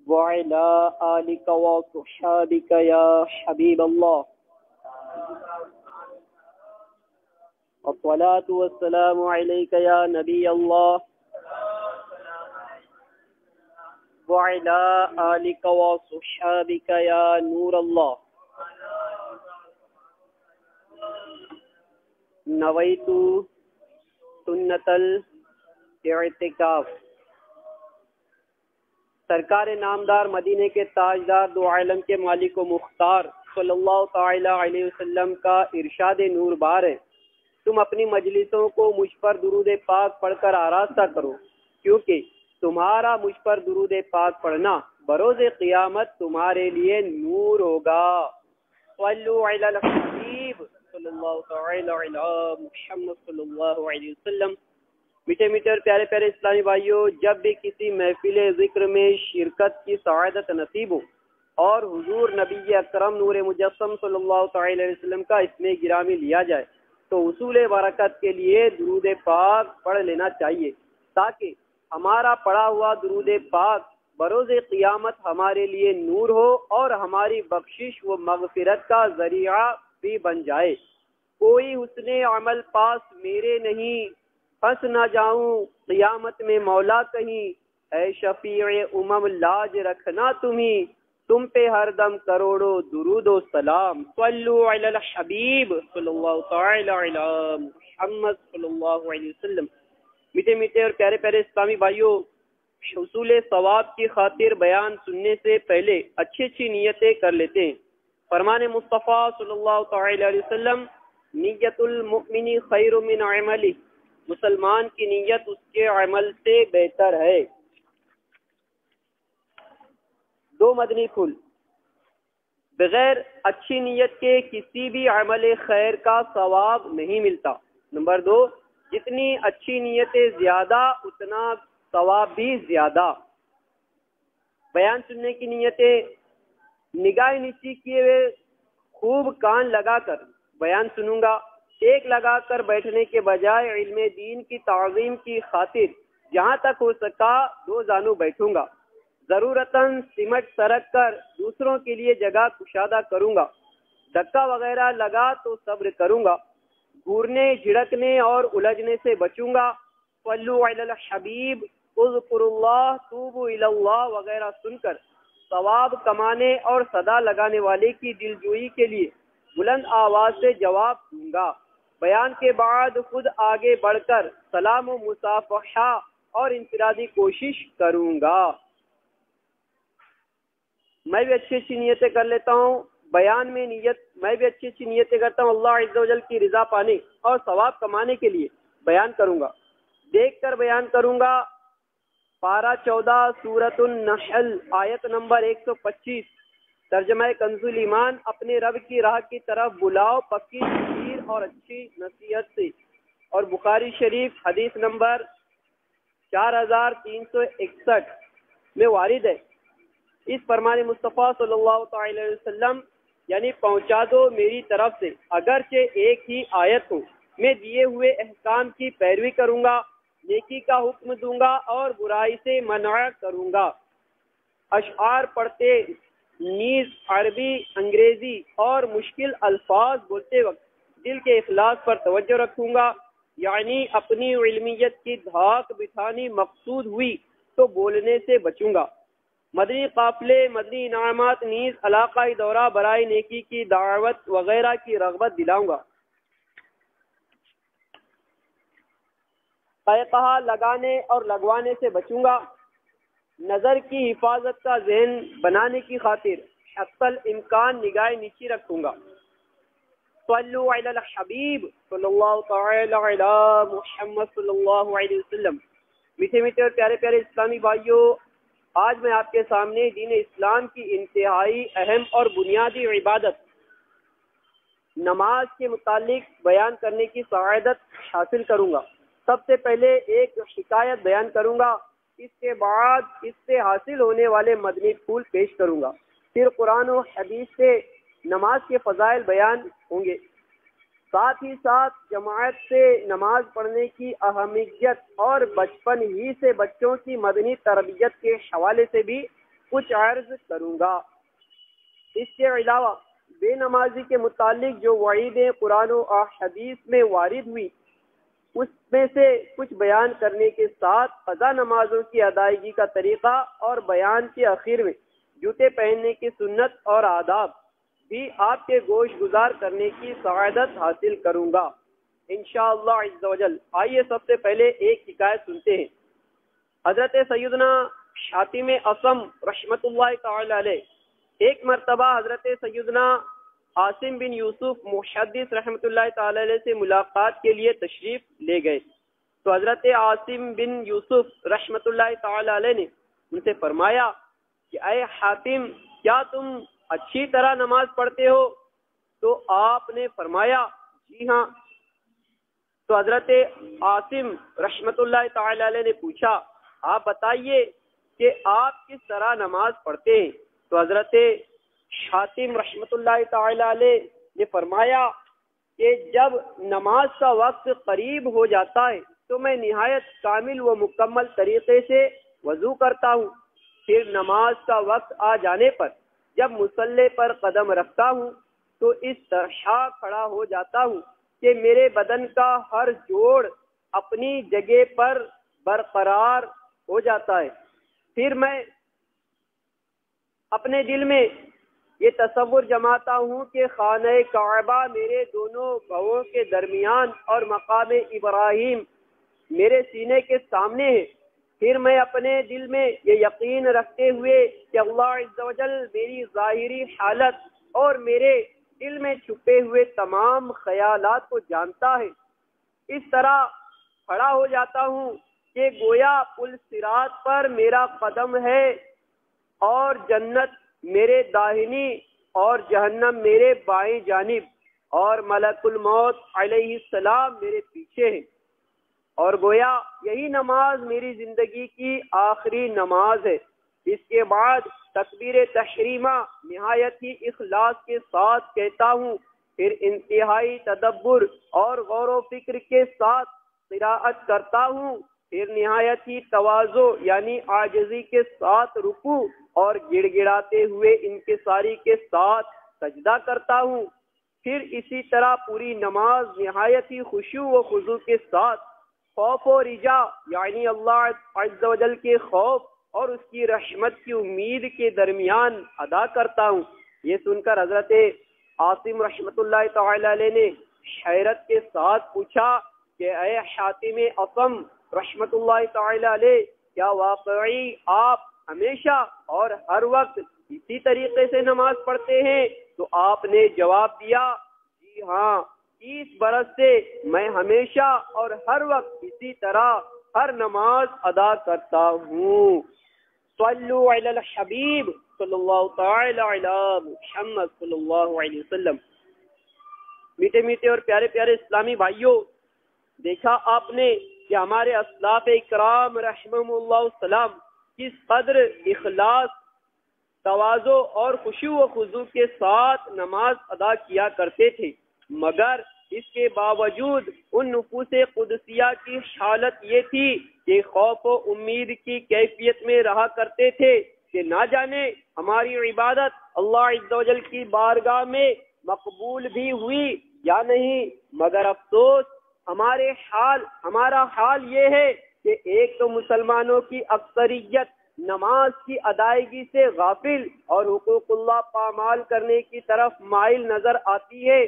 وعلى آلك وصحابك يا حبيب الله. الصلاة والسلام عليك يا نبي الله وعلى آلك وصحابك يا نور الله. نویت سنت الاعتکاف. سرکار نامدار مدینے کے تاجدار دو عالم کے مالک و مختار صلی اللہ تعالی علیہ وسلم کا ارشاد نور بار ہے، تم اپنی مجلسوں کو مجھ پر درود پاک پڑھ کر آراستہ کرو، کیونکہ تمہارا مجھ پر درود پاک پڑھنا بروز قیامت تمہارے لیے نور ہوگا. صلو علی الحبیب صلی اللہ تعالی علی محمد صلی اللہ علیہ وسلم. میٹھے میٹھے اور پیارے پیارے اسلامی بھائیوں، جب بھی کسی محفل ذکر میں شرکت کی سعادت نصیب ہو اور حضور نبی اکرم نور مجسم صلی اللہ تعالی علیہ وسلم کا اسم گرامی لیا جائے تو حصول برکت کے لیے درود پاک پڑھ لینا چاہیے، تاکہ ہمارا پڑھا ہوا درود پاک بروز قیامت ہمارے لیے نور ہو اور ہماری بخشش و مغفرت کا ذریعہ بھی بن جائے. کوئی حسن عمل پاس میرے نہیں، پھنس نہ جاؤں قیامت میں مولا کہیں، اے شفیع امم لاج رکھنا تمہیں، تم پہ ہر دم کروڑوں درود و سلام. صلو علی الحبیب صلی اللہ تعالی علی محمد صلی اللہ علیہ وسلم. میٹھے میٹھے اور پیارے پیارے اسلامی بھائیوں، حصول ثواب کی خاطر بیان سننے سے پہلے اچھی اچھی نیتیں کر لیتے ہیں. فرمان مصطفیٰ صلی اللہ تعالی علیہ وسلم، نیت المؤمن خیر من عملہ، مسلمان کی نیت اس کے عمل سے بہتر ہے. دو مدنی پھول. بغیر اچھی نیت کے کسی بھی عمل خیر کا ثواب نہیں ملتا. نمبر دو، جتنی اچھی نیتیں زیادہ اتنا ثواب بھی زیادہ. بیان سننے کی نیتیں: نگاہ نیچی کیے ہوئے خوب کان لگا کر بیان سنوں گا. ایک لگا کر بیٹھنے کے بجائے علم دین کی تعظیم کی خاطر جہاں تک ہو سکا دو زانو بیٹھوں گا. ضرورتاً سمٹ سرک کر دوسروں کے لیے جگہ کشادہ کروں گا. دھکا وغیرہ لگا تو صبر کروں گا. گھورنے، جھڑکنے اور الجھنے سے بچوں گا. صلو علی الحبیب، اذکر اللہ، توبوا الی اللہ وغیرہ سن کر ثواب کمانے اور صدا لگانے والے کی دلجوئی کے لیے بلند آواز سے جواب دوں گا. بیان کے بعد خود آگے بڑھ کر سلام و مصافحہ اور انفرادی کوشش کروں گا. میں بھی اچھی اچھی نیتیں کر لیتا ہوں. بیان میں میں بھی اچھی اچھی نیتیں کرتا ہوں اللہ عز و جل کی رضا پانے اور ثواب کمانے کے لیے بیان کروں گا. دیکھ کر بیان کروں گا. پارہ 14 سورۃ النحل آیت نمبر 125. ترجمہ کنز ایمان: اپنے رب کی راہ کی طرف بلاؤ پکی تدبیر اور اچھی نصیحت سے. اور بخاری شریف حدیث نمبر 4361 میں وارد ہے. اس فرمان مصطفیٰ صلی اللہ تعالی علیہ وسلم یعنی پہنچا دو میری طرف سے اگرچہ ایک ہی آیت ہو، میں دیے ہوئے احکام کی پیروی کروں گا، نیکی کا حکم دوں گا اور برائی سے منع کروں گا. اشعار پڑھتے نیز عربی، انگریزی اور مشکل الفاظ بولتے وقت دل کے اخلاص پر توجہ رکھوں گا، یعنی اپنی علمیت کی دھاک بٹھانی مقصود ہوئی تو بولنے سے بچوں گا. مدنی قافلے، مدنی انعامات نیز علاقائی دورہ برائے نیکی کی دعوت وغیرہ کی رغبت دلاؤں گا. قہقہا لگانے اور لگوانے سے بچوں گا. نظر کی حفاظت کا ذہن بنانے کی خاطر حتی الامکان نگاہ نیچی رکھوں گا. صلو علی الحبیب صلی اللہ تعالی علی محمد صلی اللہ علیہ وسلم. میٹھے میٹھے اور پیارے پیارے اسلامی بھائیوں، آج میں آپ کے سامنے دین اسلام کی انتہائی اہم اور بنیادی عبادت نماز کے متعلق بیان کرنے کی سعادت حاصل کروں گا. سب سے پہلے ایک حکایت بیان کروں گا، اس کے بعد اس سے حاصل ہونے والے مدنی پھول پیش کروں گا. پھر قرآن و حدیث سے نماز کے فضائل بیان ہوں گے. ساتھ ہی ساتھ جماعت سے نماز پڑھنے کی اہمیت اور بچپن ہی سے بچوں کی مدنی تربیت کے حوالے سے بھی کچھ عرض کروں گا۔ اس کے علاوہ بے نمازی کے متعلق جو وعیدیں قرآن و حدیث میں وارد ہوئی اس میں سے کچھ بیان کرنے کے ساتھ قضا نمازوں کی ادائیگی کا طریقہ اور بیان کے آخر میں جوتے پہننے کی سنت اور آداب بھی آپ کے گوش گزار کرنے کی سعادت حاصل کروں گا انشاءاللہ عز و جل۔ آئیے سب سے پہلے ایک حکایت سنتے ہیں۔ حضرت سیدنا حاتم اصم رحمت اللہ تعالی علیہ ایک مرتبہ حضرت سیدنا عاصم بن یوسف محدث رحمت اللہ تعالی علیہ سے ملاقات کے لیے تشریف لے گئے تو حضرت عاصم بن یوسف رحمت اللہ تعالی علیہ نے ان سے فرمایا کہ اے حاتم، کیا تم اچھی طرح نماز پڑھتے ہو؟ تو آپ نے فرمایا جی ہاں۔ تو حضرت عاصم رحمت اللہ تعالی علیہ نے پوچھا آپ بتائیے کہ آپ کس طرح نماز پڑھتے ہیں؟ تو حضرت حاتم رحمت اللہ تعالی علیہ نے فرمایا کہ جب نماز کا وقت قریب ہو جاتا ہے تو میں نہایت کامل و مکمل طریقے سے وضو کرتا ہوں، پھر نماز کا وقت آ جانے پر جب مصلی پر قدم رکھتا ہوں تو اس طرح کھڑا ہو جاتا ہوں کہ میرے بدن کا ہر جوڑ اپنی جگہ پر برقرار ہو جاتا ہے۔ پھر میں اپنے دل میں یہ تصور جماتا ہوں کہ خانہ کعبہ میرے دونوں بہوں کے درمیان اور مقام ابراہیم میرے سینے کے سامنے ہے۔ پھر میں اپنے دل میں یہ یقین رکھتے ہوئے کہ اللہ عز و جل میری ظاہری حالت اور میرے دل میں چھپے ہوئے تمام خیالات کو جانتا ہے، اس طرح کھڑا ہو جاتا ہوں کہ گویا پل صراط پر میرا قدم ہے اور جنت میرے داہنی اور جہنم میرے بائیں جانب اور ملک الموت علیہ السلام میرے پیچھے ہے، اور گویا یہی نماز میری زندگی کی آخری نماز ہے۔ اس کے بعد تکبیر تحریمہ نہایت ہی اخلاص کے ساتھ کہتا ہوں، پھر انتہائی تدبر اور غور و فکر کے ساتھ قراءت کرتا ہوں، پھر نہایت ہی تواضع یعنی عاجزی کے ساتھ رکوع اور گڑ گڑاتے ہوئے انکساری کے ساتھ سجدہ کرتا ہوں، پھر اسی طرح پوری نماز نہایت ہی خشوع و خضوع کے ساتھ خوف و رجا یعنی اللہ عز و جل کے خوف اور اس کی رحمت کی امید کے درمیان ادا کرتا ہوں۔ یہ سن کر حضرت عاصم رحمت اللہ تعالی علیہ نے حیرت کے ساتھ پوچھا کہ اے حاتم اصم رحمت اللہ تعالی علیہ، کیا واقعی آپ ہمیشہ اور ہر وقت اسی طریقے سے نماز پڑھتے ہیں؟ تو آپ نے جواب دیا جی ہاں، 30 برس سے میں ہمیشہ اور ہر وقت اسی طرح ہر نماز ادا کرتا ہوں۔ صلو علی الحبیب صلی اللہ تعالی علی محمد صلی اللہ علیہ وسلم۔ میٹھے میٹھے اور پیارے پیارے اسلامی بھائیوں، دیکھا آپ نے کہ ہمارے اسلاف اکرام رحمہم اللہ السلام کس قدر اخلاص، تواضع اور خشوع و خضوع کے ساتھ نماز ادا کیا کرتے تھے، مگر اس کے باوجود ان نفوس قدسیہ کی حالت یہ تھی کہ خوف و امید کی کیفیت میں رہا کرتے تھے کہ نہ جانے ہماری عبادت اللہ عز و جل کی بارگاہ میں مقبول بھی ہوئی یا نہیں۔ مگر افسوس ہمارا حال یہ ہے کہ ایک تو مسلمانوں کی اکثریت نماز کی ادائیگی سے غافل اور حقوق اللہ پامال کرنے کی طرف مائل نظر آتی ہے،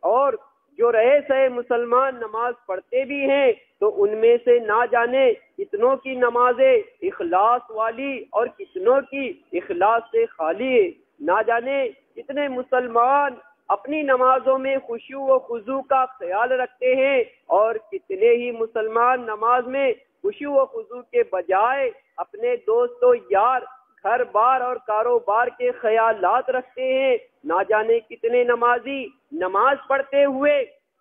اور جو رہے سہے مسلمان نماز پڑھتے بھی ہیں تو ان میں سے نہ جانے کتنوں کی نمازیں اخلاص والی اور کتنوں کی اخلاص سے خالی ہے، نہ جانے کتنے مسلمان اپنی نمازوں میں خشوع و خضوع کا خیال رکھتے ہیں اور کتنے ہی مسلمان نماز میں خشوع و خضوع کے بجائے اپنے دوست و یار، گھر بار اور کاروبار کے خیالات رکھتے ہیں۔ نہ جانے کتنے نمازی نماز پڑھتے ہوئے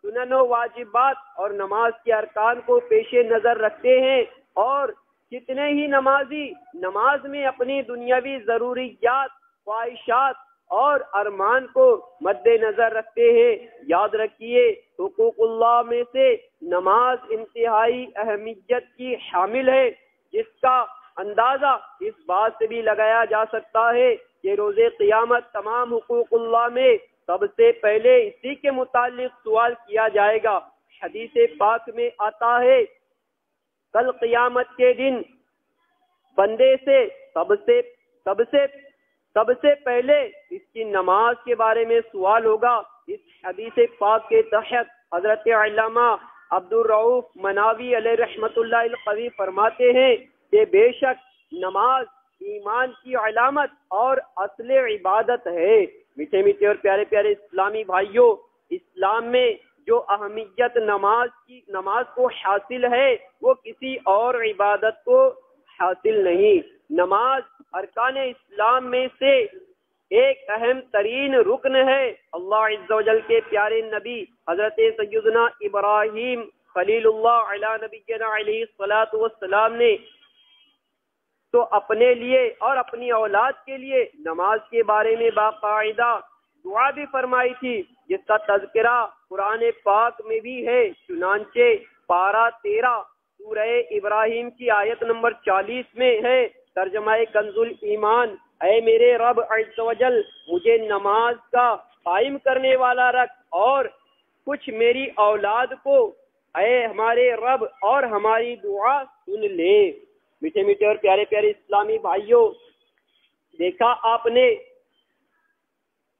سنن و واجبات اور نماز کے ارکان کو پیش نظر رکھتے ہیں، اور کتنے ہی نمازی نماز میں اپنی دنیاوی ضروریات، خواہشات اور ارمان کو مد نظر رکھتے ہیں۔ یاد رکھیے، حقوق اللہ میں سے نماز انتہائی اہمیت کی حامل ہے، جس کا اندازہ اس بات سے بھی لگایا جا سکتا ہے کہ روز قیامت تمام حقوق اللہ میں سب سے پہلے اسی کے متعلق سوال کیا جائے گا۔ حدیث پاک میں آتا ہے کل قیامت کے دن بندے سے سب سے پہلے اس کی نماز کے بارے میں سوال ہوگا۔ اس حدیث پاک کے تحت حضرت علامہ عبد الرؤف مناوی علیہ رحمت اللہ القوی فرماتے ہیں کہ بے شک نماز ایمان کی علامت اور اصل عبادت ہے۔ میٹھے میٹھے اور پیارے پیارے اسلامی بھائیوں، اسلام میں جو اہمیت نماز کو حاصل ہے وہ کسی اور عبادت کو حاصل نہیں۔ نماز ارکان اسلام میں سے ایک اہم ترین رکن ہے۔ اللہ عز و جل کے پیارے نبی حضرت سیدنا ابراہیم خلیل اللہ علی نبینا علیہ الصلاۃ والسلام نے تو اپنے لیے اور اپنی اولاد کے لیے نماز کے بارے میں باقاعدہ دعا بھی فرمائی تھی، جس کا تذکرہ قرآن پاک میں بھی ہے۔ چنانچہ پارہ 13 سورہ ابراہیم کی آیت نمبر 40 میں ہے، ترجمہ کنز الایمان، اے میرے رب عز و جل مجھے نماز کا قائم کرنے والا رکھ اور کچھ میری اولاد کو، اے ہمارے رب اور ہماری دعا سن لے۔ میٹھے میٹھے اور پیارے پیارے اسلامی بھائیوں، دیکھا آپ نے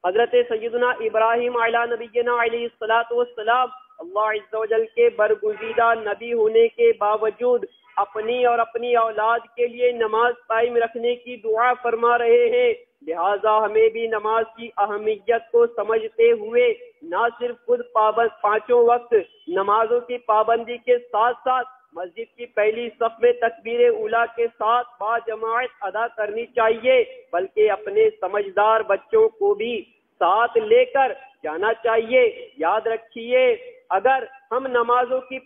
حضرت سیدنا ابراہیم علی نبینا علیہ الصلاۃ والسلام اللہ عز و جل کے برگزیدہ نبی ہونے کے باوجود اپنی اور اپنی اولاد کے لیے نماز قائم رکھنے کی دعا فرما رہے ہیں۔ لہٰذا ہمیں بھی نماز کی اہمیت کو سمجھتے ہوئے نہ صرف خود پانچوں وقت نمازوں کی پابندی کے ساتھ ساتھ مسجد کی پہلی صف میں تکبیر اولیٰ کے ساتھ با جماعت ادا کرنی چاہیے، بلکہ اپنے سمجھدار بچوں کو بھی ساتھ لے کر جانا چاہیے۔ یاد رکھیے، اگر ہم نمازوں کی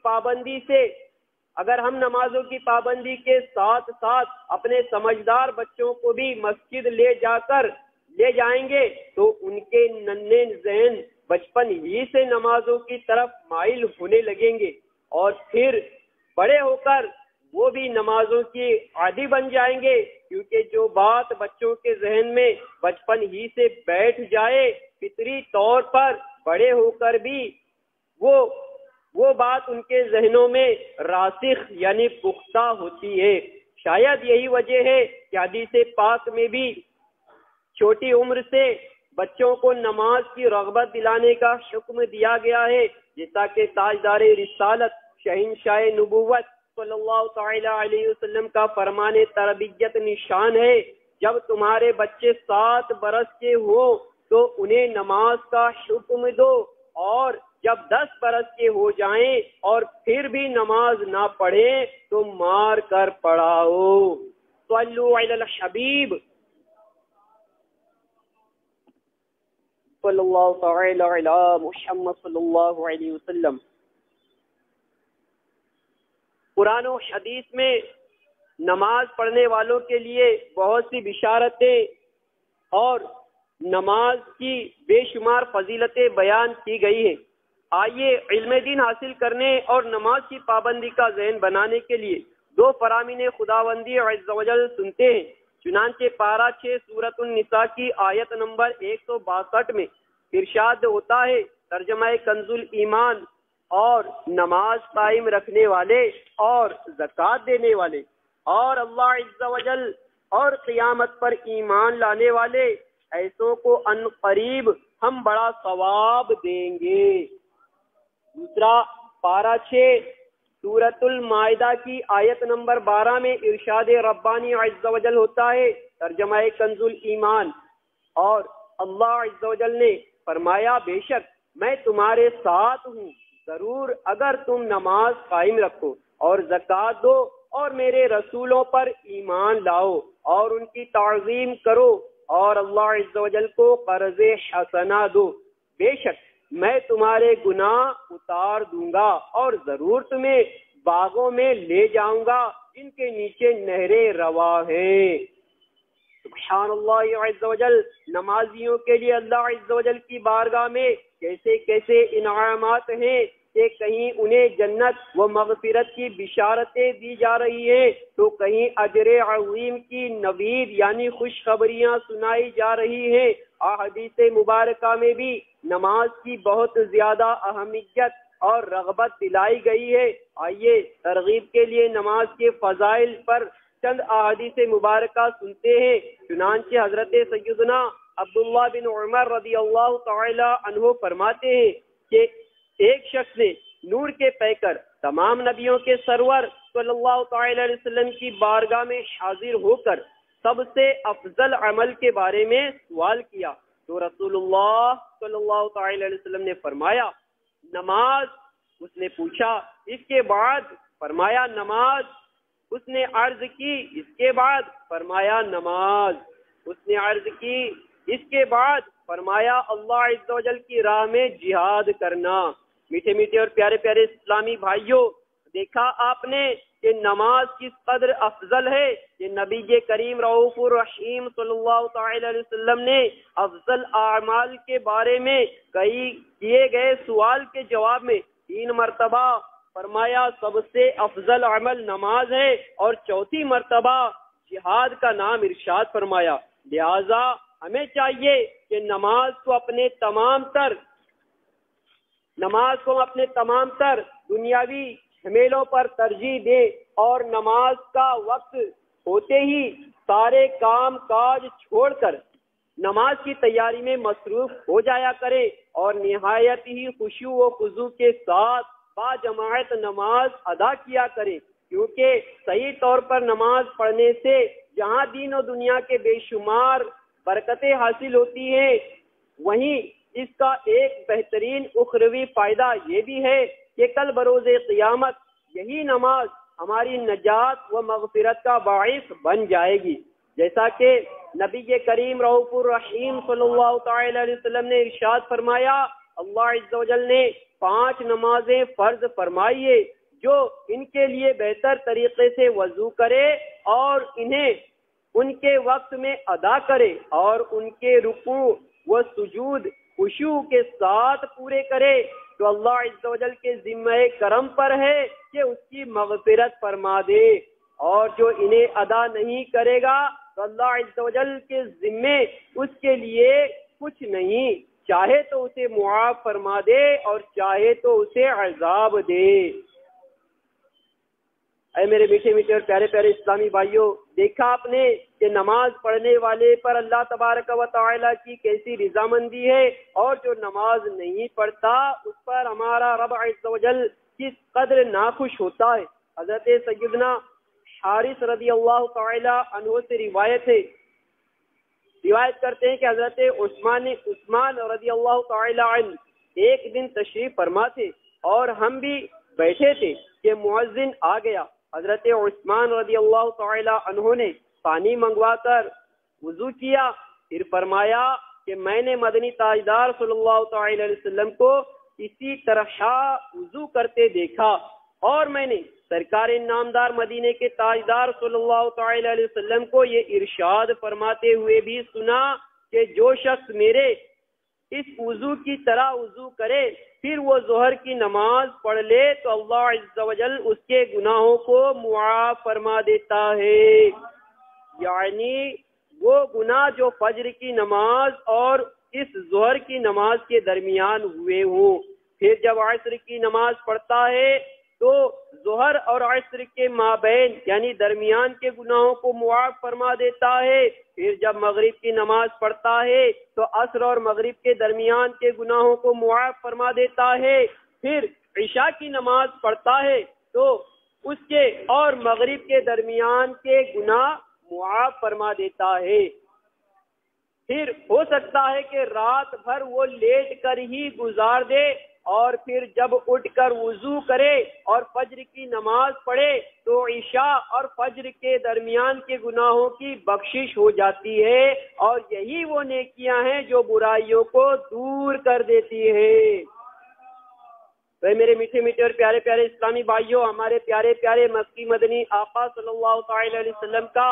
پابندی کے ساتھ ساتھ اپنے سمجھدار بچوں کو بھی مسجد لے جائیں گے تو ان کے ننھے ذہن بچپن ہی سے نمازوں کی طرف مائل ہونے لگیں گے، اور پھر بڑے ہو کر وہ بھی نمازوں کی عادی بن جائیں گے، کیونکہ جو بات بچوں کے ذہن میں بچپن ہی سے بیٹھ جائے فطری طور پر بڑے ہو کر بھی وہ بات ان کے ذہنوں میں راسخ یعنی پختہ ہوتی ہے۔ شاید یہی وجہ ہے کہ حدیث پاک میں بھی چھوٹی عمر سے بچوں کو نماز کی رغبت دلانے کا حکم دیا گیا ہے، جیسا کہ تاجدار رسالت شہنشاہ نبوت صلی اللہ تعالی علیہ وسلم کا فرمان تربیت نشان ہے، جب تمہارے بچے 7 برس کے ہوں تو انہیں نماز کا حکم دو، اور جب 10 برس کے ہو جائیں اور پھر بھی نماز نہ پڑھیں تو مار کر پڑھاؤ۔ صلو علی الحبیب صلی اللہ تعالی علی محمد صلی اللہ علیہ وسلم۔ قرآن و حدیث میں نماز پڑھنے والوں کے لیے بہت سی بشارتیں اور نماز کی بے شمار فضیلتیں بیان کی گئی ہیں۔ آئیے علم دین حاصل کرنے اور نماز کی پابندی کا ذہن بنانے کے لیے 2 فرامین خداوندی عز و جل سنتے ہیں۔ چنانچہ پارہ 6 سورۃ النساء کی آیت نمبر 162 میں ارشاد ہوتا ہے، ترجمہ کنز الایمان، اور نماز قائم رکھنے والے اور زکوٰۃ دینے والے اور اللہ عز و جل اور قیامت پر ایمان لانے والے ایسوں کو ان قریب ہم بڑا ثواب دیں گے۔ دوسرا پارہ 6 سورۃ المائدہ کی آیت نمبر 12 میں ارشاد ربانی عز و جل ہوتا ہے، ترجمہ کنز الایمان، اور اللہ عز و جل نے فرمایا بے شک میں تمہارے ساتھ ہوں، ضرور اگر تم نماز قائم رکھو اور زکوٰۃ دو اور میرے رسولوں پر ایمان لاؤ اور ان کی تعظیم کرو اور اللہ عز و جل کو قرض حسنہ دو، بے شک میں تمہارے گناہ اتار دوں گا اور ضرور تمہیں باغوں میں لے جاؤں گا جن کے نیچے نہریں رواں ہیں۔ سبحان اللہ عز و جل، نمازیوں کے لیے اللہ عز و جل کی بارگاہ میں کیسے کیسے انعامات ہیں کہ کہیں انہیں جنت و مغفرت کی بشارتیں دی جا رہی ہیں تو کہیں اجر عظیم کی نوید یعنی خوشخبریاں سنائی جا رہی ہیں۔ احادیث مبارکہ میں بھی نماز کی بہت زیادہ اہمیت اور رغبت دلائی گئی ہے۔ آئیے ترغیب کے لیے نماز کے فضائل پر چند احادیث مبارکہ سنتے ہیں۔ چنانچہ حضرت سیدنا عبداللہ بن عمر رضی اللہ تعالی عنہ فرماتے ہیں کہ ایک شخص نے نور کے پیکر تمام نبیوں کے سرور صلی اللہ تعالی علیہ وسلم کی بارگاہ میں حاضر ہو کر سب سے افضل عمل کے بارے میں سوال کیا تو رسول اللہ صلی اللہ تعالی علیہ وسلم نے فرمایا نماز۔ اس نے پوچھا اس کے بعد؟ فرمایا نماز۔ اس نے عرض کی اس کے بعد؟ فرمایا نماز۔ اس نے عرض کی اس کے بعد؟ فرمایا اللہ عز و جل کی راہ میں جہاد کرنا۔ میٹھے میٹھے اور پیارے پیارے اسلامی بھائیوں، دیکھا آپ نے کہ نماز کس قدر افضل ہے۔ کہ نبی کریم رؤوف الرحیم صلی اللہ تعالی علیہ وسلم نے افضل اعمال کے بارے میں کیے گئے سوال کے جواب میں 3 مرتبہ فرمایا سب سے افضل عمل نماز ہے، اور 4تھی مرتبہ جہاد کا نام ارشاد فرمایا۔ لہذا ہمیں چاہیے کہ نماز کو اپنے تمام تر دنیاوی جھمیلوں پر ترجیح دے اور نماز کا وقت ہوتے ہی سارے کام کاج چھوڑ کر نماز کی تیاری میں مصروف ہو جایا کرے اور نہایت ہی خشوع و خضوع کے ساتھ با جماعت نماز ادا کیا کرے، کیونکہ صحیح طور پر نماز پڑھنے سے جہاں دین و دنیا کے بے شمار برکتیں حاصل ہوتی ہیں، وہیں اس کا ایک بہترین اخروی فائدہ یہ بھی ہے کہ کل بروز قیامت یہی نماز ہماری نجات و مغفرت کا باعث بن جائے گی۔ جیسا کہ نبی کریم رؤوف الرحیم صلی اللہ تعالی علیہ وسلم نے ارشاد فرمایا اللہ عز و جل نے 5 نمازیں فرض فرمائی ہے، جو ان کے لیے بہتر طریقے سے وضو کرے اور انہیں ان کے وقت میں ادا کرے اور ان کے رکوع و سجود خشوع کے ساتھ پورے کرے تو اللہ عز و جل کے ذمہ کرم پر ہے کہ اس کی مغفرت فرما دے، اور جو انہیں ادا نہیں کرے گا تو اللہ عز و جل کے ذمے اس کے لیے کچھ نہیں، چاہے تو اسے معاف فرما دے اور چاہے تو اسے عذاب دے۔ اے میرے میٹھے میٹھے اور پیارے پیارے اسلامی بھائیوں، دیکھا آپ نے کہ نماز پڑھنے والے پر اللہ تبارک و تعالی کی کیسی رضامندی ہے، اور جو نماز نہیں پڑھتا اس پر ہمارا رب عز و جل کس قدر ناخوش ہوتا ہے۔ حضرت سیدنا حارث رضی اللہ تعالی عنہ سے روایت ہے، روایت کرتے ہیں کہ حضرت عثمان رضی اللہ تعالی عنہ ایک دن تشریف فرما تھے اور ہم بھی بیٹھے تھے کہ مؤذن آ گیا۔ حضرت عثمان رضی اللہ تعالی عنہ نے پانی منگوا کر وضو کیا، پھر فرمایا کہ میں نے مدنی تاجدار صلی اللہ تعالی علیہ وسلم کو اسی طرح وضو کرتے دیکھا، اور میں نے سرکار نامدار مدینے کے تاجدار صلی اللہ تعالی علیہ وسلم کو یہ ارشاد فرماتے ہوئے بھی سنا کہ جو شخص میرے اس وضو کی طرح وضو کرے پھر وہ ظہر کی نماز پڑھ لے تو اللہ عز و جل اس کے گناہوں کو معاف فرما دیتا ہے۔ یعنی وہ گناہ جو فجر کی نماز اور اس ظہر کی نماز کے درمیان ہوئے ہوں، پھر جب عصر کی نماز پڑھتا ہے تو ظہر اور عصر کے مابین یعنی درمیان کے گناہوں کو معاف فرما دیتا ہے، پھر جب مغرب کی نماز پڑھتا ہے تو عصر اور مغرب کے درمیان کے گناہوں کو معاف فرما دیتا ہے، پھر عشاء کی نماز پڑھتا ہے تو اس کے اور مغرب کے درمیان کے گناہ معاف فرما دیتا ہے۔ پھر ہو سکتا ہے کہ رات بھر وہ لیٹ کر ہی گزار دے اور پھر جب اٹھ کر وضو کرے اور فجر کی نماز پڑھے تو عشاء اور فجر کے درمیان کے گناہوں کی بخشش ہو جاتی ہے، اور یہی وہ نیکیاں ہیں جو برائیوں کو دور کر دیتی ہے۔ میرے میٹھے میٹھے اور پیارے پیارے اسلامی بھائیوں، ہمارے پیارے پیارے مکی مدنی آقا صلی اللہ تعالی علیہ وسلم کا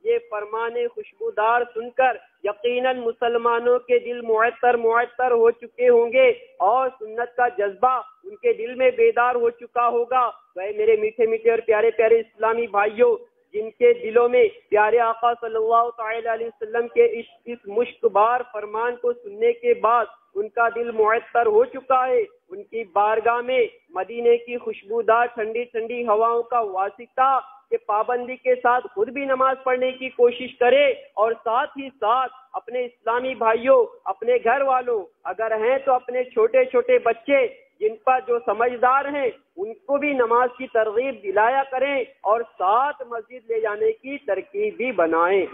یہ فرمان خوشبودار سن کر یقیناً مسلمانوں کے دل معطر ہو چکے ہوں گے اور سنت کا جذبہ ان کے دل میں بیدار ہو چکا ہوگا۔ اے میرے میٹھے میٹھے اور پیارے پیارے اسلامی بھائیوں، جن کے دلوں میں پیارے آقا صلی اللہ تعالی علیہ وسلم کے اس مشک بار فرمان کو سننے کے بعد ان کا دل معطر ہو چکا ہے، ان کی بارگاہ میں مدینے کی خوشبودار ٹھنڈی ٹھنڈی ہواؤں کا واسطہ کہ پابندی کے ساتھ خود بھی نماز پڑھنے کی کوشش کرے اور ساتھ ہی ساتھ اپنے اسلامی بھائیوں، اپنے گھر والوں، اگر ہیں تو اپنے چھوٹے چھوٹے بچے جن پر جو سمجھدار ہیں ان کو بھی نماز کی ترغیب دلایا کریں اور ساتھ مسجد لے جانے کی ترکیب بھی بنائیں۔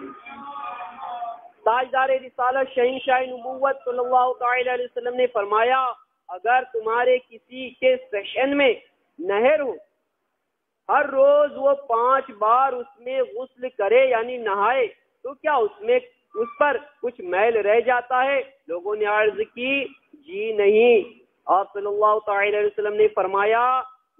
تاجدار رسالت شہنشاہ نبوت صلی اللہ تعالی علیہ وسلم نے فرمایا، اگر تمہارے کسی کے صحن میں نہر ہو، ہر روز وہ 5 بار اس میں غسل کرے یعنی نہائے، تو کیا اس پر کچھ میل رہ جاتا ہے؟ لوگوں نے عرض کی جی نہیں۔ آپ صلی اللہ تعالی علیہ وسلم نے فرمایا،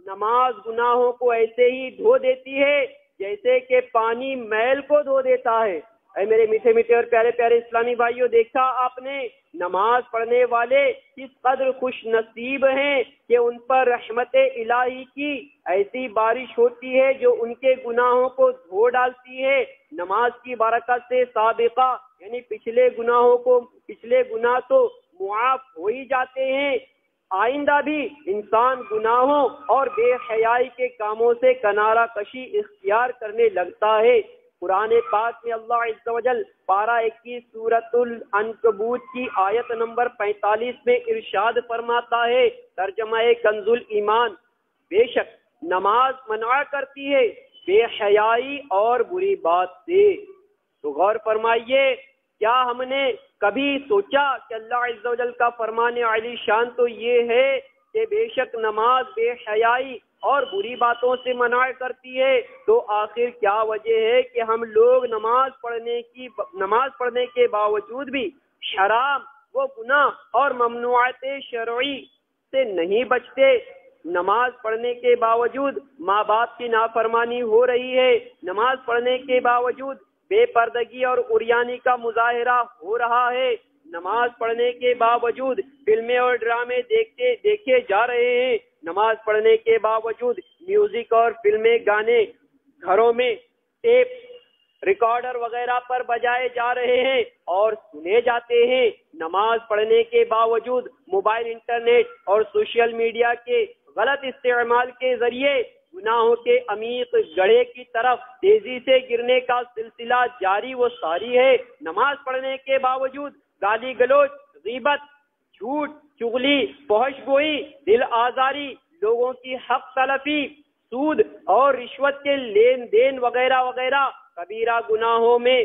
نماز گناہوں کو ایسے ہی دھو دیتی ہے جیسے کہ پانی میل کو دھو دیتا ہے۔ اے میرے میٹھے میٹھے اور پیارے پیارے اسلامی بھائیوں، دیکھا آپ نے نماز پڑھنے والے کس قدر خوش نصیب ہیں کہ ان پر رحمت الہی کی ایسی بارش ہوتی ہے جو ان کے گناہوں کو دھو ڈالتی ہے۔ نماز کی برکت سے سابقہ یعنی پچھلے گناہ تو معاف ہو ہی جاتے ہیں، آئندہ بھی انسان گناہوں اور بے حیائی کے کاموں سے کنارہ کشی اختیار کرنے لگتا ہے۔ قرآن پاک میں اللہ عز و جل پارہ 21 سورۃ العنکبوت کی آیت نمبر 45 میں ارشاد فرماتا ہے، ترجمہ کنز الایمان، بے شک نماز منع کرتی ہے بے حیائی اور بری بات سے۔ تو غور فرمائیے، کیا ہم نے کبھی سوچا کہ اللہ عز و جل کا فرمان علی شان تو یہ ہے کہ بے شک نماز بے حیائی اور بری باتوں سے منع کرتی ہے، تو آخر کیا وجہ ہے کہ ہم لوگ نماز پڑھنے کے باوجود بھی حرام و گناہ اور ممنوعات شرعی سے نہیں بچتے؟ نماز پڑھنے کے باوجود ماں باپ کی نافرمانی ہو رہی ہے، نماز پڑھنے کے باوجود بے پردگی اور عریانی کا مظاہرہ ہو رہا ہے، نماز پڑھنے کے باوجود فلمیں اور ڈرامے دیکھے جا رہے ہیں، نماز پڑھنے کے باوجود میوزک اور فلمیں گانے گھروں میں ٹیپ ریکارڈر وغیرہ پر بجائے جا رہے ہیں اور سنے جاتے ہیں، نماز پڑھنے کے باوجود موبائل، انٹرنیٹ اور سوشل میڈیا کے غلط استعمال کے ذریعے گناہوں کے عمیق گڑھے کی طرف تیزی سے گرنے کا سلسلہ جاری و ساری ہے۔ نماز پڑھنے کے باوجود گالی گلوچ، غیبت، جھوٹ، چغلی، فحش گوئی، دل آزاری، لوگوں کی حق تلفی، سود اور رشوت کے لین دین وغیرہ وغیرہ کبیرہ گناہوں میں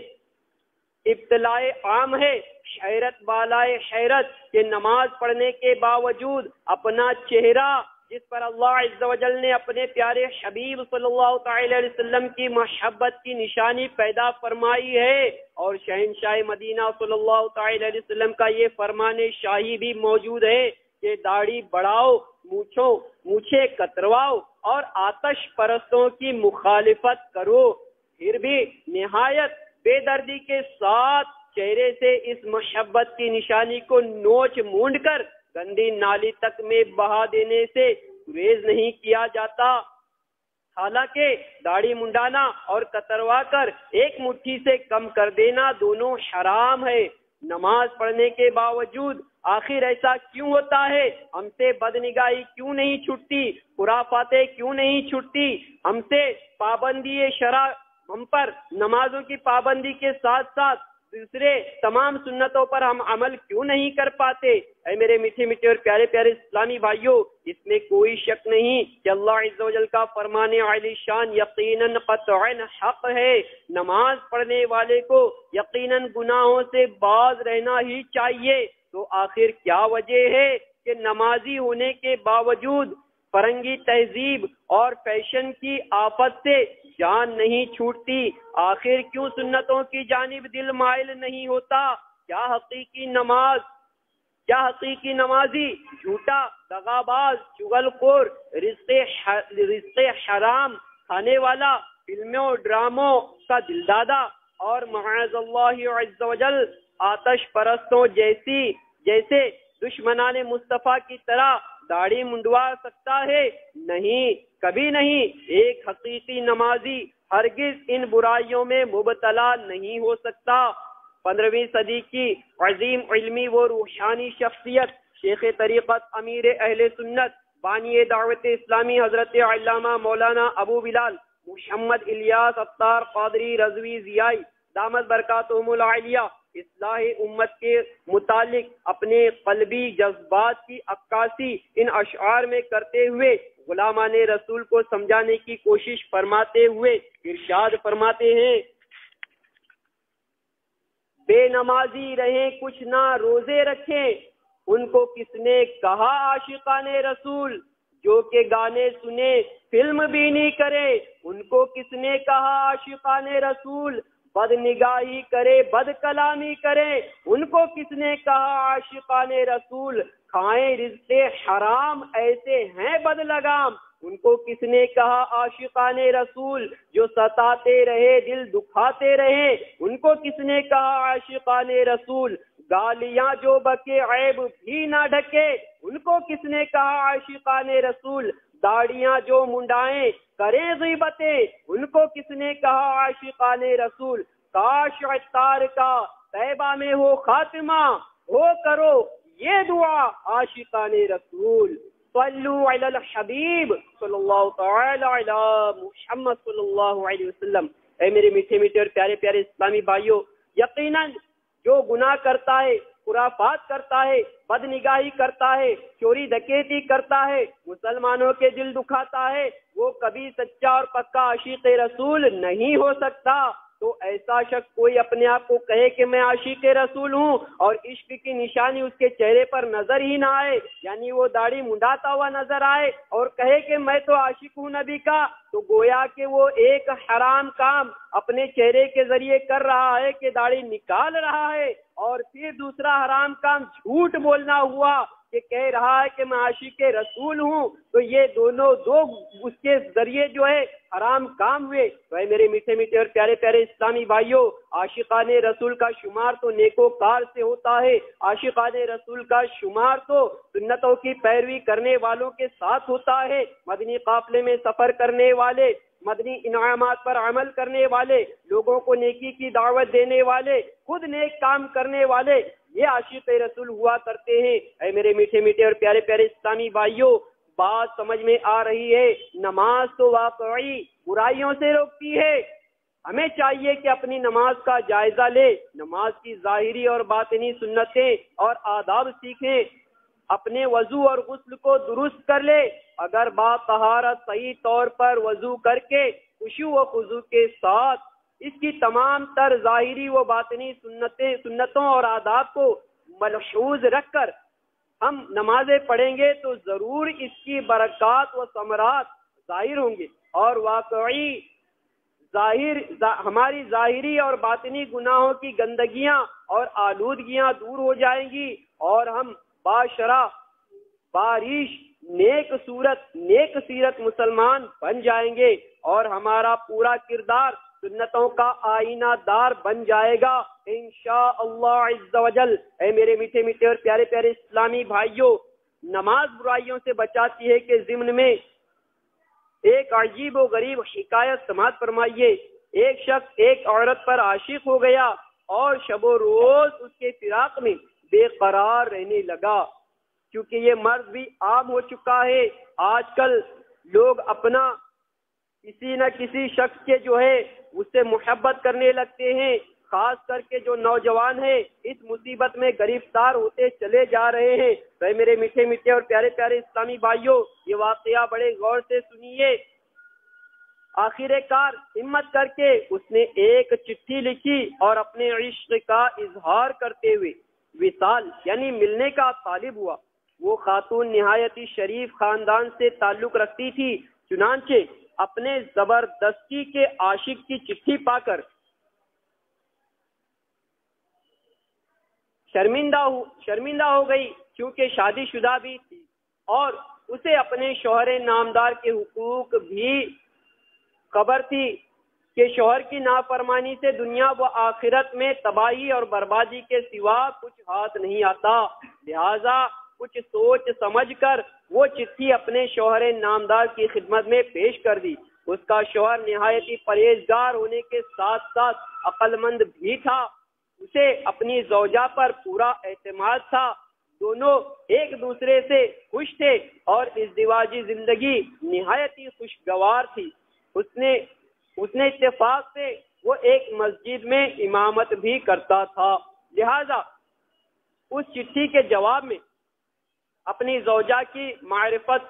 ابتلاء عام ہے۔ حیرت بالائے حیرت کہ نماز پڑھنے کے باوجود اپنا چہرہ جس پر اللہ عز و جل نے اپنے پیارے حبیب صلی اللہ تعالی علیہ وسلم کی محبت کی نشانی پیدا فرمائی ہے، اور شہنشاہ مدینہ صلی اللہ تعالی علیہ وسلم کا یہ فرمان شاہی بھی موجود ہے کہ داڑھی بڑھاؤ، مونچھیں کترواؤ اور آتش پرستوں کی مخالفت کرو، پھر بھی نہایت بے دردی کے ساتھ چہرے سے اس محبت کی نشانی کو نوچ مونڈ کر گندی نالی تک میں بہا دینے سے گریز نہیں کیا جاتا۔ حالانکہ داڑھی منڈانا اور کتروا کر ایک مٹھی سے کم کر دینا دونوں حرام ہے۔ نماز پڑھنے کے باوجود آخر ایسا کیوں ہوتا ہے؟ ہم سے بدنگاہی کیوں نہیں چھٹتی؟ خرافاتیں کیوں نہیں چھٹتی؟ ہم سے پابندی شرع، ہم پر نمازوں کی پابندی کے ساتھ ساتھ دوسرے تمام سنتوں پر ہم عمل کیوں نہیں کر پاتے؟ اے میرے میٹھے میٹھے اور پیارے پیارے اسلامی بھائیوں، اس میں کوئی شک نہیں کہ اللہ عز و جل کا فرمان علی شان یقیناً قطعاً حق ہے۔ نماز پڑھنے والے کو یقیناً گناہوں سے باز رہنا ہی چاہیے۔ تو آخر کیا وجہ ہے کہ نمازی ہونے کے باوجود فرنگی تہذیب اور فیشن کی آفت سے جان نہیں چھوٹتی؟ آخر کیوں سنتوں کی جانب دل مائل نہیں ہوتا؟ کیا حقیقی نمازی جھوٹا، دغاباز، چغل خور، رزق حرام کھانے والا، فلموں ڈراموں کا دلدادہ، اور معاذ اللہ عز وجل آتش پرستوں جیسے دشمنان مصطفیٰ کی طرح داڑھی منڈوا سکتا ہے؟ نہیں، کبھی نہیں۔ ایک حقیقی نمازی ہرگز ان برائیوں میں مبتلا نہیں ہو سکتا۔ 15ویں صدی کی عظیم علمی و روحانی شخصیت شیخ طریقت امیر اہل سنت بانی دعوت اسلامی حضرت علامہ مولانا ابو بلال محمد الیاس اتار قادری رضوی ضیائی دامت برکاتہم العالیہ اصلاح امت کے متعلق اپنے قلبی جذبات کی عکاسی ان اشعار میں کرتے ہوئے غلامان رسول کو سمجھانے کی کوشش فرماتے ہوئے ارشاد فرماتے ہیں، بے نمازی رہیں کچھ نہ روزے رکھیں، ان کو کس نے کہا عاشقان رسول؟ جو کہ گانے سنے فلم بینی کرے، ان کو کس نے کہا عاشقان رسول؟ بد نگاہی کرے بد کلامی کرے، ان کو کس نے کہا عاشقان رسول؟ کھائیں رزق حرام ایسے ہیں بد لگام، ان کو کس نے کہا عاشقان رسول؟ جو ستاتے رہے دل دکھاتے رہے، ان کو کس نے کہا عاشقان رسول؟ گالیاں جو بکے عیب بھی نہ ڈھکے، ان کو کس نے کہا عاشقان رسول؟ داڑیاں جو منڈائیں کریں غیبتیں، ان کو کس نے کہا عاشقان رسول؟ کاش عطار کا طیبہ میں ہو خاتمہ، ہو کرو یہ دعا عاشقان رسول۔ صلو علی الحبیب صلی اللہ تعالی علی محمد صلی اللہ علیہ وسلم۔ اے میرے میٹھے میٹھے اور پیارے پیارے اسلامی بھائیوں، یقیناً جو گناہ کرتا ہے، خرافات کرتا ہے، بد نگاہی کرتا ہے، چوری ڈکیتی کرتا ہے، مسلمانوں کے دل دکھاتا ہے، وہ کبھی سچا اور پکا عاشق رسول نہیں ہو سکتا۔ تو ایسا شخص کوئی اپنے آپ کو کہے کہ میں عاشق رسول ہوں اور عشق کی نشانی اس کے چہرے پر نظر ہی نہ آئے، یعنی وہ داڑھی منڈاتا ہوا نظر آئے اور کہے کہ میں تو عاشق ہوں نبی کا، تو گویا کہ وہ ایک حرام کام اپنے چہرے کے ذریعے کر رہا ہے کہ داڑھی نکال رہا ہے، اور پھر دوسرا حرام کام جھوٹ بولنا ہوا کہ کہہ رہا ہے کہ میں عاشق رسول ہوں۔ تو یہ دونوں اس کے ذریعے جو ہے حرام کام ہوئے۔ تو اے میرے میٹھے میٹھے اور پیارے پیارے اسلامی بھائیوں، عاشقان رسول کا شمار تو نیکوکار سے ہوتا ہے، عاشقان رسول کا شمار تو سنتوں کی پیروی کرنے والوں کے ساتھ ہوتا ہے، مدنی قافلے میں سفر کرنے والے، مدنی انعامات پر عمل کرنے والے، لوگوں کو نیکی کی دعوت دینے والے، خود نیک کام کرنے والے، یہ عاشق رسول ہوا کرتے ہیں۔ اے میرے میٹھے میٹھے اور پیارے پیارے اسلامی بھائیوں، بات سمجھ میں آ رہی ہے؟ نماز تو واقعی برائیوں سے روکتی ہے۔ ہمیں چاہیے کہ اپنی نماز کا جائزہ لے، نماز کی ظاہری اور باطنی سنتیں اور آداب سیکھیں، اپنے وضو اور غسل کو درست کر لے، اگر با طہارت صحیح طور پر وضو کر کے خشوع و خضوع کے ساتھ اس کی تمام تر ظاہری و باطنی سنتوں اور آداب کو ملحوظ رکھ کر ہم نمازیں پڑھیں گے تو ضرور اس کی برکات و ثمرات ظاہر ہوں گے، اور واقعی ہماری ظاہری اور باطنی گناہوں کی گندگیاں اور آلودگیاں دور ہو جائیں گی، اور ہم باشرع باریش نیک سیرت مسلمان بن جائیں گے، اور ہمارا پورا کردار سنتوں کا آئینہ دار بن جائے گا انشاءاللہ عز و جل۔ اے میرے میٹھے میٹھے اور پیارے پیارے اسلامی بھائیوں، نماز برائیوں سے بچاتی ہے کہ ضمن میں ایک عجیب و غریب حکایت سماعت فرمائیے۔ ایک شخص ایک عورت پر عاشق ہو گیا اور شب و روز اس کے فراق میں بے قرار رہنے لگا۔ کیونکہ یہ مرض بھی عام ہو چکا ہے، آج کل لوگ اپنا کسی نہ کسی شخص کے جو ہے اس سے محبت کرنے لگتے ہیں، خاص کر کے جو نوجوان ہیں اس مصیبت میں گرفتار ہوتے چلے جا رہے ہیں۔ تو میرے میٹھے میٹھے اور پیارے پیارے اسلامی بھائیوں، یہ واقعہ بڑے غور سے سنیے۔ آخر کار ہمت کر کے اس نے ایک چٹھی لکھی اور اپنے عشق کا اظہار کرتے ہوئے وصال یعنی ملنے کا طالب ہوا۔ وہ خاتون نہایت شریف خاندان سے تعلق رکھتی تھی، چنانچہ اپنے زبردستی کے عاشق کی چٹھی پا کر شرمندہ ہو گئی، کیونکہ شادی شدہ بھی تھی اور اسے اپنے شوہر نامدار کے حقوق بھی خبر تھی۔ کہ شوہر کی نافرمانی سے دنیا و آخرت میں تباہی اور بربادی کے سوا کچھ ہاتھ نہیں آتا، لہذا کچھ سوچ سمجھ کر وہ چٹھی اپنے شوہر نامدار کی خدمت میں پیش کر دی۔ اس کا شوہر نہایت پرہیزگار ہونے کے ساتھ ساتھ عقل مند بھی تھا، اسے اپنی زوجہ پر پورا اعتماد تھا، دونوں ایک دوسرے سے خوش تھے اور ازدواجی زندگی نہایت ہی خوشگوار تھی۔ اس نے اتفاق سے وہ ایک مسجد میں امامت بھی کرتا تھا، لہذا اس چٹھی کے جواب میں اپنی زوجہ کی معرفت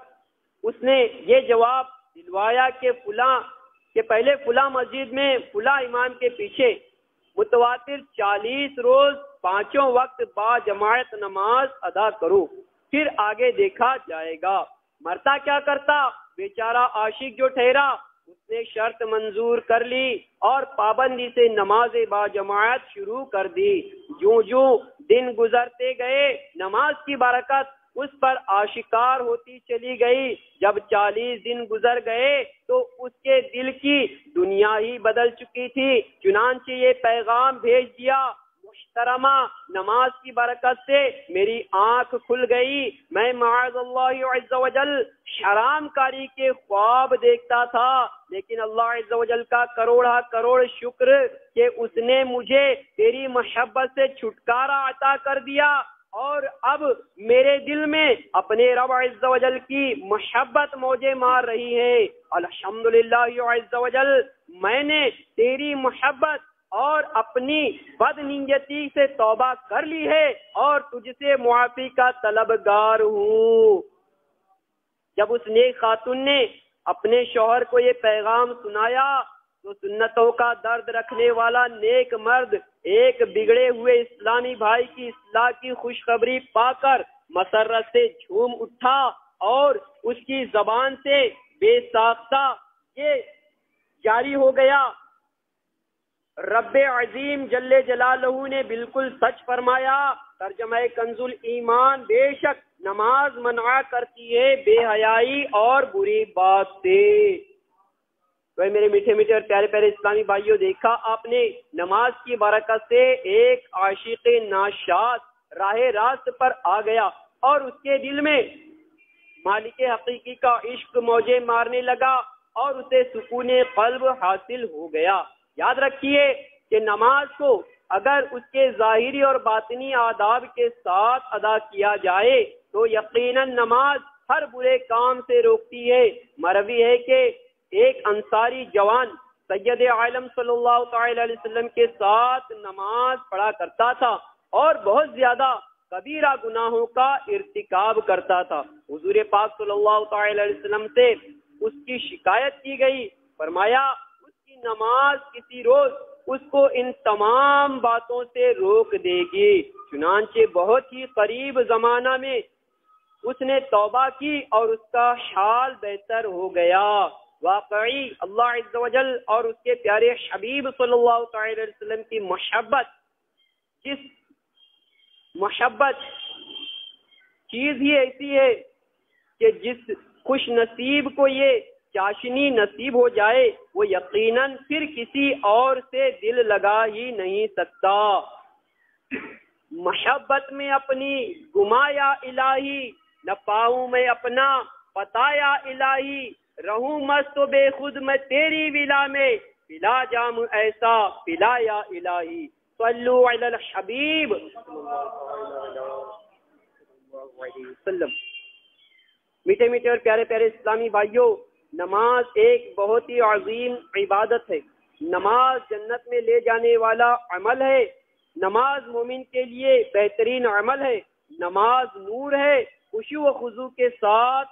اس نے یہ جواب دلوایا کہ پہلے فلاں مسجد میں فلاں امام کے پیچھے متواتر 40 روز 5 وقت با جماعت نماز ادا کرو، پھر آگے دیکھا جائے گا۔ مرتا کیا کرتا، بیچارہ عاشق جو ٹھہرا، اس نے شرط منظور کر لی اور پابندی سے نماز با جماعت شروع کر دی۔ جوں دن گزرتے گئے نماز کی برکت اس پر آشکار ہوتی چلی گئی۔ جب 40 دن گزر گئے تو اس کے دل کی دنیا ہی بدل چکی تھی، چنانچہ یہ پیغام بھیج دیا، محترمہ نماز کی برکت سے میری آنکھ کھل گئی، میں معاذ اللہ عز و جل حرام کاری کے خواب دیکھتا تھا، لیکن اللہ عز و جل کا کروڑا کروڑ شکر کہ اس نے مجھے تیری محبت سے چھٹکارا عطا کر دیا، اور اب میرے دل میں اپنے رب عز و جل کی محبت موجیں مار رہی ہے۔ الحمدللہ عز و جل، میں نے تیری محبت اور اپنی بدنیتی سے توبہ کر لی ہے اور تجھ سے معافی کا طلبگار ہوں۔ جب اس نیک خاتون نے اپنے شوہر کو یہ پیغام سنایا تو سنتوں کا درد رکھنے والا نیک مرد ایک بگڑے ہوئے اسلامی بھائی کی اصلاح کی خوشخبری پا کر مسرت سے جھوم اٹھا اور اس کی زبان سے بے ساختہ یہ جاری ہو گیا، رب عظیم جل جلالہ نے بالکل سچ فرمایا۔ ترجمہ کنز الایمان، بے شک نماز منع کرتی ہے بے حیائی اور بری بات سے۔ تو میرے میٹھے میٹھے اور پیارے پیارے اسلامی بھائیوں، دیکھا آپ نے نماز کی برکت سے ایک عاشق ناشاد راہ راست پر آ گیا اور اس کے دل میں مالک حقیقی کا عشق موجیں مارنے لگا اور اسے سکون قلب حاصل ہو گیا۔ یاد رکھیے کہ نماز کو اگر اس کے ظاہری اور باطنی آداب کے ساتھ ادا کیا جائے تو یقیناً نماز ہر برے کام سے روکتی ہے۔ مروی ہے کہ ایک انصاری جوان سید عالم صلی اللہ تعالی علیہ وسلم کے ساتھ نماز پڑھا کرتا تھا اور بہت زیادہ کبیرہ گناہوں کا ارتکاب کرتا تھا۔ حضور پاک صلی اللہ تعالی علیہ وسلم سے اس کی شکایت کی گئی، فرمایا اس کی نماز کسی روز اس کو ان تمام باتوں سے روک دے گی۔ چنانچہ بہت ہی قریب زمانہ میں اس نے توبہ کی اور اس کا حال بہتر ہو گیا۔ واقعی اللہ عز و جل اور اس کے پیارے حبیب صلی اللہ تعالی علیہ وسلم کی محبت چیز ہی ایسی ہے کہ جس خوش نصیب کو یہ چاشنی نصیب ہو جائے وہ یقیناً پھر کسی اور سے دل لگا ہی نہیں سکتا۔ محبت میں اپنی گمایا الہی، نہ پاؤں میں اپنا پتایا الہی، رہوں مست و بے خود میں تیری ولا میں، پلا جام ایسا پلا یا الہی، صلو علی الحبیب وسلم۔ میٹھے میٹھے اور پیارے پیارے اسلامی بھائیوں، نماز ایک بہت ہی عظیم عبادت ہے، نماز جنت میں لے جانے والا عمل ہے، نماز مومن کے لیے بہترین عمل ہے، نماز نور ہے۔ خشوع و خضوع کے ساتھ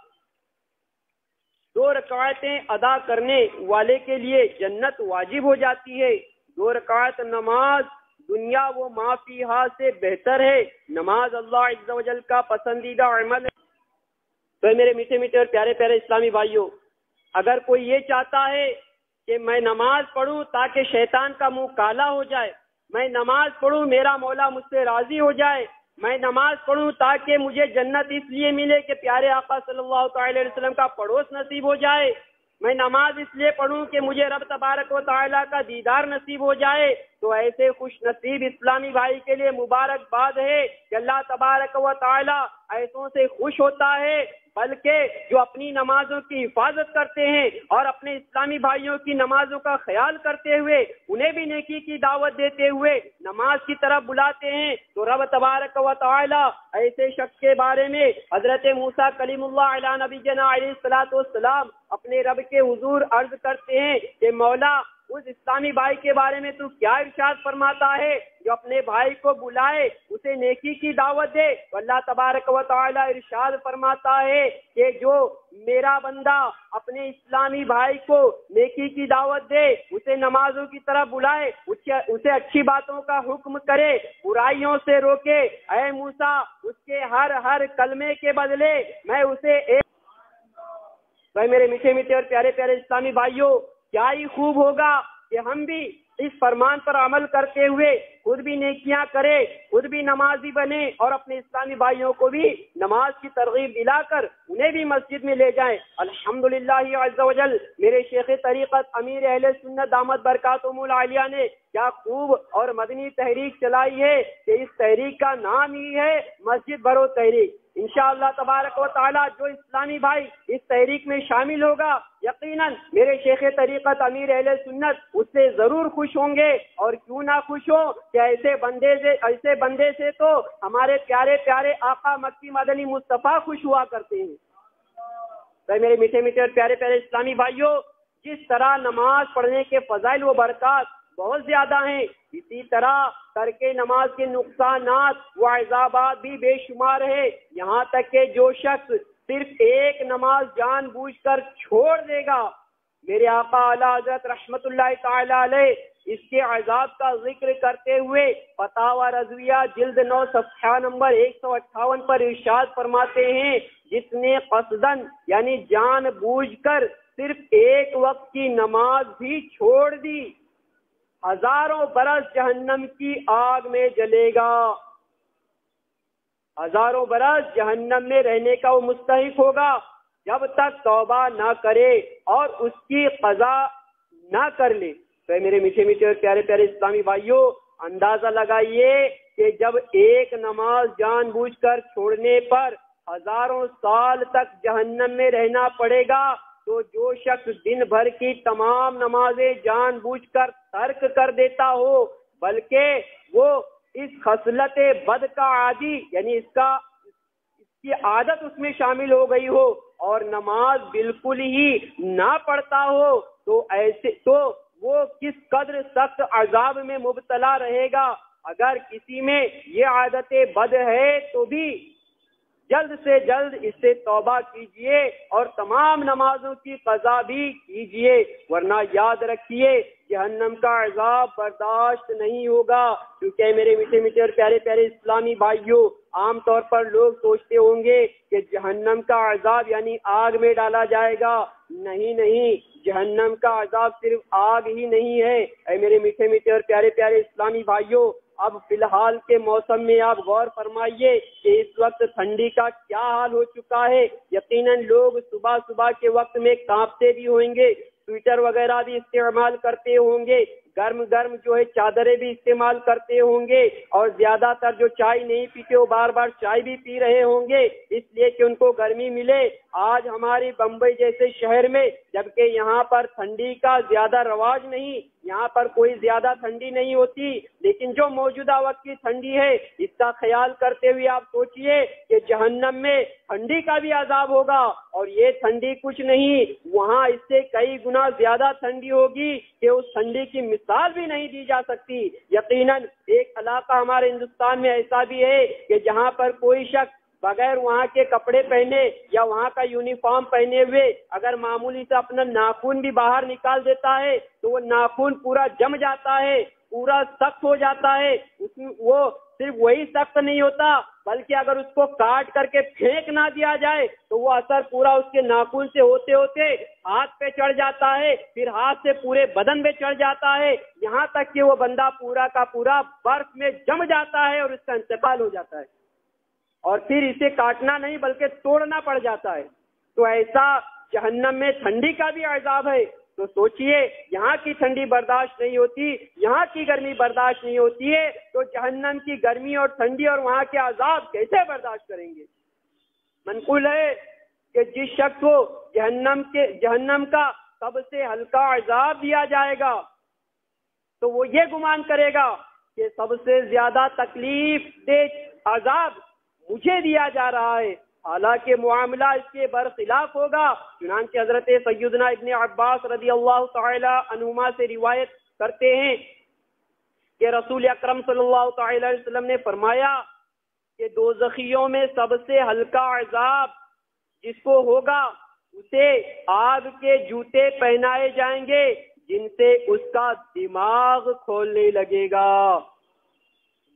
2 رکعتیں ادا کرنے والے کے لیے جنت واجب ہو جاتی ہے۔ 2 رکعت نماز دنیا و ما فیہا سے بہتر ہے۔ نماز اللہ عز و جل کا پسندیدہ عمل ہے۔ تو میرے میٹھے میٹھے اور پیارے پیارے اسلامی بھائیوں، اگر کوئی یہ چاہتا ہے کہ میں نماز پڑھوں تاکہ شیطان کا منہ کالا ہو جائے، میں نماز پڑھوں میرا مولا مجھ سے راضی ہو جائے، میں نماز پڑھوں تاکہ مجھے جنت اس لیے ملے کہ پیارے آقا صلی اللہ تعالی علیہ وسلم کا پڑوس نصیب ہو جائے، میں نماز اس لیے پڑھوں کہ مجھے رب تبارک و تعالیٰ کا دیدار نصیب ہو جائے، تو ایسے خوش نصیب اسلامی بھائی کے لیے مبارکباد ہے کہ اللہ تبارک و تعالیٰ ایسوں سے خوش ہوتا ہے، بلکہ جو اپنی نمازوں کی حفاظت کرتے ہیں اور اپنے اسلامی بھائیوں کی نمازوں کا خیال کرتے ہوئے انہیں بھی نیکی کی دعوت دیتے ہوئے نماز کی طرف بلاتے ہیں، تو رب تبارک و تعالیٰ ایسے شخص کے بارے میں حضرت موسیٰ کلیم اللہ علیہ نبی جنا علیہ الصلوۃ والسلام اپنے رب کے حضور عرض کرتے ہیں کہ مولا اس اسلامی بھائی کے بارے میں تو کیا ارشاد فرماتا ہے جو اپنے بھائی کو بلائے اسے نیکی کی دعوت دے؟ تو اللہ تبارک و تعالی ارشاد فرماتا ہے کہ جو میرا بندہ اپنے اسلامی بھائی کو نیکی کی دعوت دے، اسے نمازوں کی طرف بلائے، اسے اچھی باتوں کا حکم کرے، برائیوں سے روکے، اے موسیٰ اس کے ہر کلمے کے بدلے میں اسے بھائی میرے میٹھے میٹھے اور پیارے پیارے اسلامی بھائیوں، کیا ہی خوب ہوگا کہ ہم بھی اس فرمان پر عمل کرتے ہوئے خود بھی نیکیاں کرے، خود بھی نمازی بنے اور اپنے اسلامی بھائیوں کو بھی نماز کی ترغیب دلا کر انہیں بھی مسجد میں لے جائیں۔ الحمدللہ عز و جل میرے شیخ طریقت امیر اہل سنت دامت برکاتہم العالیہ نے کیا خوب اور مدنی تحریک چلائی ہے کہ اس تحریک کا نام ہی ہے مسجد بھرو تحریک۔ انشاءاللہ تبارک و تعالی جو اسلامی بھائی اس تحریک میں شامل ہوگا یقیناً میرے شیخ طریقت امیر اہل سنت اس سے ضرور خوش ہوں گے، اور کیوں نہ خوش ہو کہ ایسے بندے سے تو ہمارے پیارے پیارے آقا مکی مدنی مصطفیٰ خوش ہوا کرتے ہیں۔ تو میرے میٹھے میٹھے اور پیارے پیارے اسلامی بھائیوں، جس طرح نماز پڑھنے کے فضائل و برکات بہت زیادہ ہیں، اسی طرح ترک نماز کے نقصانات و عذابات بھی بے شمار ہے، یہاں تک کہ جو شخص صرف ایک نماز جان بوجھ کر چھوڑ دے گا، میرے آقا اعلی حضرت رحمت اللہ تعالی علیہ اس کے عذاب کا ذکر کرتے ہوئے فتاوی رضویہ جلد 9 صفحہ نمبر 158 پر ارشاد فرماتے ہیں، جس نے قصدن یعنی جان بوجھ کر صرف ایک وقت کی نماز بھی چھوڑ دی، ہزاروں برس جہنم کی آگ میں جلے گا، ہزاروں برس جہنم میں رہنے کا وہ مستحق ہوگا جب تک توبہ نہ کرے اور اس کی قضا نہ کر لے۔ تو میرے میٹھے میٹھے اور پیارے پیارے اسلامی بھائیوں، اندازہ لگائیے کہ جب ایک نماز جان بوجھ کر چھوڑنے پر ہزاروں سال تک جہنم میں رہنا پڑے گا، تو جو شخص دن بھر کی تمام نمازیں جان بوجھ کر ترک کر دیتا ہو، بلکہ وہ اس خصلت بد کا عادی یعنی اس کی عادت اس میں شامل ہو گئی ہو اور نماز بالکل ہی نہ پڑھتا ہو، تو وہ کس قدر سخت عذاب میں مبتلا رہے گا۔ اگر کسی میں یہ عادت بد ہے تو بھی جلد سے جلد اس سے توبہ کیجئے اور تمام نمازوں کی قضا بھی کیجئے، ورنہ یاد رکھیے جہنم کا عذاب برداشت نہیں ہوگا۔ کیونکہ میرے میٹھے میٹھے اور پیارے پیارے اسلامی بھائیوں، عام طور پر لوگ سوچتے ہوں گے کہ جہنم کا عذاب یعنی آگ میں ڈالا جائے گا، نہیں، جہنم کا عذاب صرف آگ ہی نہیں ہے۔ اے میرے میٹھے میٹھے اور پیارے پیارے اسلامی بھائیوں، اب فی الحال کے موسم میں آپ غور فرمائیے کہ اس وقت ٹھنڈی کا کیا حال ہو چکا ہے۔ یقیناً لوگ صبح کے وقت میں کانپتے بھی ہوں گے، سویٹر وغیرہ بھی استعمال کرتے ہوں گے، گرم جو ہے چادریں بھی استعمال کرتے ہوں گے، اور زیادہ تر جو چائے نہیں پیتے وہ بار بار چائے بھی پی رہے ہوں گے اس لیے کہ ان کو گرمی ملے۔ آج ہماری بمبئی جیسے شہر میں جبکہ یہاں پر ٹھنڈی کا زیادہ رواج نہیں، یہاں پر کوئی زیادہ ٹھنڈی نہیں ہوتی، لیکن جو موجودہ وقت کی ٹھنڈی ہے اس کا خیال کرتے ہوئے آپ سوچئے کہ جہنم میں ٹھنڈی کا بھی عذاب ہوگا، اور یہ ٹھنڈی کچھ نہیں، وہاں اس سے کئی گنا زیادہ ٹھنڈی ہوگی کہ اس ٹھنڈی کی مثال بھی نہیں دی جا سکتی۔ یقیناً ایک علاقہ ہمارے ہندوستان میں ایسا بھی ہے کہ جہاں پر کوئی شخص بغیر وہاں کے کپڑے پہنے یا وہاں کا یونیفارم پہنے ہوئے اگر معمولی سے اپنا ناخن بھی باہر نکال دیتا ہے تو وہ ناخن پورا جم جاتا ہے، پورا سخت ہو جاتا ہے، وہ صرف وہی سخت نہیں ہوتا بلکہ اگر اس کو کاٹ کر کے پھینک نہ دیا جائے تو وہ اثر پورا اس کے ناخن سے ہوتے ہوتے ہاتھ پہ چڑھ جاتا ہے، پھر ہاتھ سے پورے بدن پہ چڑھ جاتا ہے، یہاں تک کہ وہ بندہ پورا کا پورا برف میں جم جاتا ہے اور اس کا انتقال ہو جاتا ہے، اور پھر اسے کاٹنا نہیں بلکہ توڑنا پڑ جاتا ہے۔ تو ایسا جہنم میں ٹھنڈی کا بھی عذاب ہے، تو سوچئے یہاں کی ٹھنڈی برداشت نہیں ہوتی، یہاں کی گرمی برداشت نہیں ہوتی ہے، تو جہنم کی گرمی اور ٹھنڈی اور وہاں کے عذاب کیسے برداشت کریں گے؟ منقول ہے کہ جس شخص کو جہنم کا سب سے ہلکا عذاب دیا جائے گا تو وہ یہ گمان کرے گا کہ سب سے زیادہ تکلیف دہ عذاب مجھے دیا جا رہا ہے، حالانکہ معاملہ اس کے برخلاف ہوگا۔ چنانچہ حضرت سیدنا ابن عباس رضی اللہ تعالی عنہما سے روایت کرتے ہیں کہ رسول اکرم صلی اللہ تعالی علیہ وسلم نے فرمایا کہ دوزخیوں میں سب سے ہلکا عذاب جس کو ہوگا اسے آگ کے جوتے پہنائے جائیں گے جن سے اس کا دماغ کھولنے لگے گا۔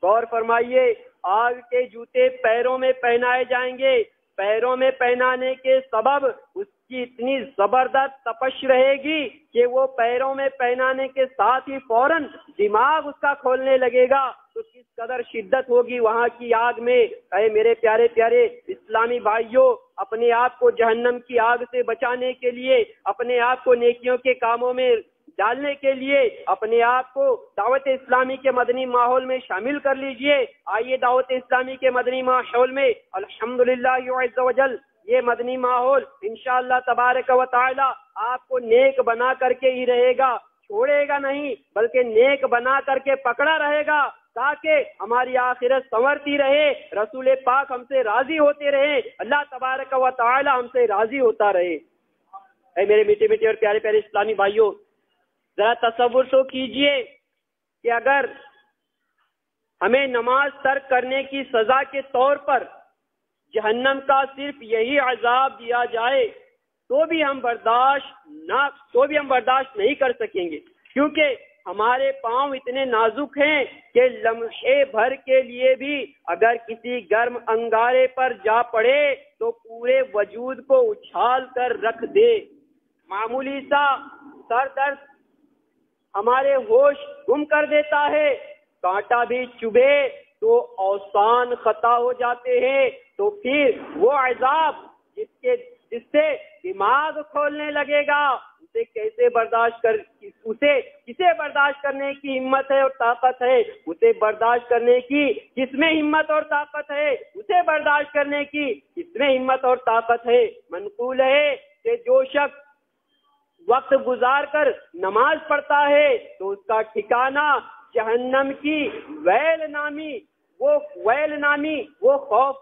غور فرمائیے، آگ کے جوتے پیروں میں پہنائے جائیں گے، پیروں میں پہنانے کے سبب اس کی اتنی زبردست تپش رہے گی کہ وہ پیروں میں پہنانے کے ساتھ ہی فوراً دماغ اس کا کھولنے لگے گا، تو کس قدر شدت ہوگی وہاں کی آگ میں۔ اے میرے پیارے پیارے اسلامی بھائیوں، اپنے آپ کو جہنم کی آگ سے بچانے کے لیے، اپنے آپ کو نیکیوں کے کاموں میں ڈالنے کے لیے اپنے آپ کو دعوت اسلامی کے مدنی ماحول میں شامل کر لیجئے۔ آئیے دعوت اسلامی کے مدنی ماحول میں الحمدللہ عز و جل یہ مدنی ماحول انشاءاللہ تبارک و تعالی آپ کو نیک بنا کر کے ہی رہے گا، چھوڑے گا نہیں بلکہ نیک بنا کر کے پکڑا رہے گا، تاکہ ہماری آخرت سنورتی رہے، رسول پاک ہم سے راضی ہوتے رہے، اللہ تبارک و تعالی ہم سے راضی ہوتا رہے۔ اے میرے میٹھے میٹھے اور پیارے پیارے اسلامی بھائیوں، ذرا تصور تو کیجئے کہ اگر ہمیں نماز ترک کرنے کی سزا کے طور پر جہنم کا صرف یہی عذاب دیا جائے تو بھی ہم برداشت نہیں کر سکیں گے، کیونکہ ہمارے پاؤں اتنے نازک ہیں کہ لمحے بھر کے لیے بھی اگر کسی گرم انگارے پر جا پڑے تو پورے وجود کو اچھال کر رکھ دے۔ معمولی سا سر درد ہمارے ہوش گم کر دیتا ہے، کانٹا بھی چبھے تو اوسان خطا ہو جاتے ہیں، تو پھر وہ عذاب جس سے دماغ کھولنے لگے گا اسے کسے برداشت کرنے کی ہمت ہے اور طاقت ہے؟ اسے برداشت کرنے کی کس میں ہمت اور طاقت ہے؟ اسے برداشت کرنے کی کس میں ہمت اور طاقت ہے؟ منقول ہے کہ جو شخص وقت گزار کر نماز پڑھتا ہے تو اس کا ٹھکانہ جہنم کی ویل نامی وہ خوف